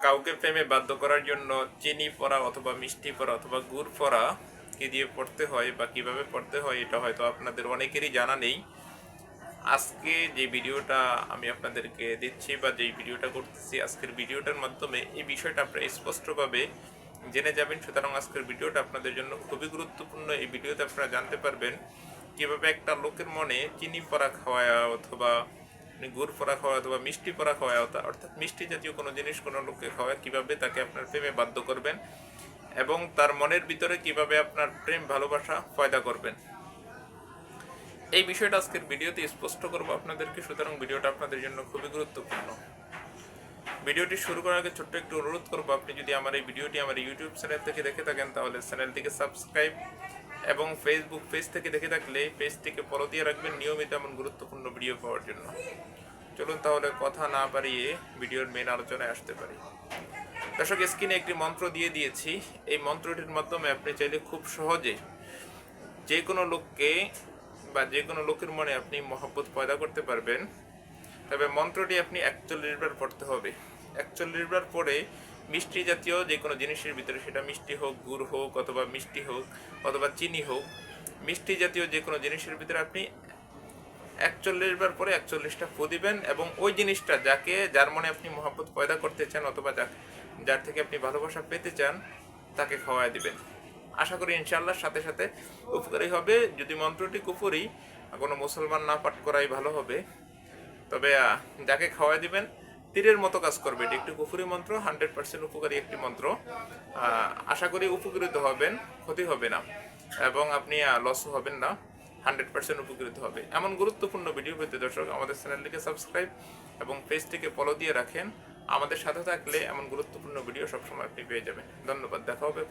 কাউকে প্রেমে বাধ্য করার জন্য চিনি পড়া অথবা মিষ্টি পড়া অথবা গুড় পড়া কি দিয়ে পড়তে হয় বা কিভাবে পড়তে হয় এটা হয়তো আপনাদের অনেকেরই জানা নেই। আজকে যে ভিডিওটা আমি আপনাদেরকে দিচ্ছি বা যেই ভিডিওটা করতেছি, আজকের ভিডিওটার মাধ্যমে এই বিষয়টা আপনারা স্পষ্টভাবে জেনে যাবেন। সুতরাং আজকের ভিডিওটা আপনাদের জন্য খুবই গুরুত্বপূর্ণ। এই ভিডিওতে আপনারা জানতে পারবেন কিভাবে একটা লোকের মনে চিনি পড়া খাওয়ায় অথবা গুড় পড়া খাওয়া অথবা মিষ্টি পড়া খাওয়া, অর্থাৎ মিষ্টি জাতীয় কোনো জিনিস কোনো লোককে খাওয়ায় কিভাবে তাকে আপনার প্রেমে বাধ্য করবেন এবং তার মনের ভিতরে কিভাবে আপনার প্রেম ভালোবাসা পয়দা করবেন, এই বিষয়টা আজকের ভিডিওতে স্পষ্ট করবো আপনাদেরকে। সুতরাং ভিডিওটা আপনাদের জন্য খুবই গুরুত্বপূর্ণ। ভিডিওটি শুরু করার আগে ছোট্ট একটু অনুরোধ করবো, আপনি যদি আমার এই ভিডিওটি আমার ইউটিউব চ্যানেল থেকে দেখে থাকেন তাহলে চ্যানেলটিকে সাবস্ক্রাইব এবং ফেসবুক পেজ থেকে দেখে থাকলে পেজটিকে ফলো দিয়ে রাখবেন নিয়মিত এমন গুরুত্বপূর্ণ ভিডিও পাওয়ার জন্য। চলুন তাহলে কথা না বাড়িয়ে ভিডিওর মেন আলোচনায় আসতে পারি। দর্শক, স্ক্রিনে একটি মন্ত্র দিয়ে দিয়েছি। এই মন্ত্রটির মাধ্যমে আপনি চাইলে খুব সহজে যে কোনো লোককে বা যে কোনো লোকের মনে আপনি মহব্বত পয়দা করতে পারবেন। তবে মন্ত্রটি আপনি 41 বার পড়তে হবে। 41 বার পরে মিষ্টি জাতীয় যে কোনো জিনিসের ভিতরে, সেটা মিষ্টি হোক, গুড় হোক অথবা মিষ্টি হোক অথবা চিনি হোক, মিষ্টি জাতীয় যে কোনো জিনিসের ভিতরে আপনি 41 বার পরে 41টা ফু দিবেন এবং ওই জিনিসটা যার মনে আপনি মহব্বত পয়দা করতে চান অথবা যার থেকে আপনি ভালোবাসা পেতে চান তাকে খাওয়ায় দিবেন। আশা করি ইনশাআল্লাহ সাথে সাথে উপকারী হবে। যদি মন্ত্রটি কুফরি, কোনো মুসলমান না পাঠ করাই ভালো হবে। তবে যাকে খাওয়াই দিবেন তীরের মতো কাজ করবে। এটি একটি কুফরি মন্ত্র, 100% উপকারী একটি মন্ত্র। আশা করি উপকৃত হবেন, ক্ষতি হবে না এবং আপনি লসও হবেন না, 100% উপকৃত হবে। এমন গুরুত্বপূর্ণ ভিডিও পেতে দর্শক আমাদের চ্যানেলটিকে সাবস্ক্রাইব এবং পেজটিকে ফলো দিয়ে রাখেন। আমাদের সাথে থাকলে এমন গুরুত্বপূর্ণ ভিডিও সবসময় আপনি পেয়ে যাবেন। ধন্যবাদ, দেখা হবে।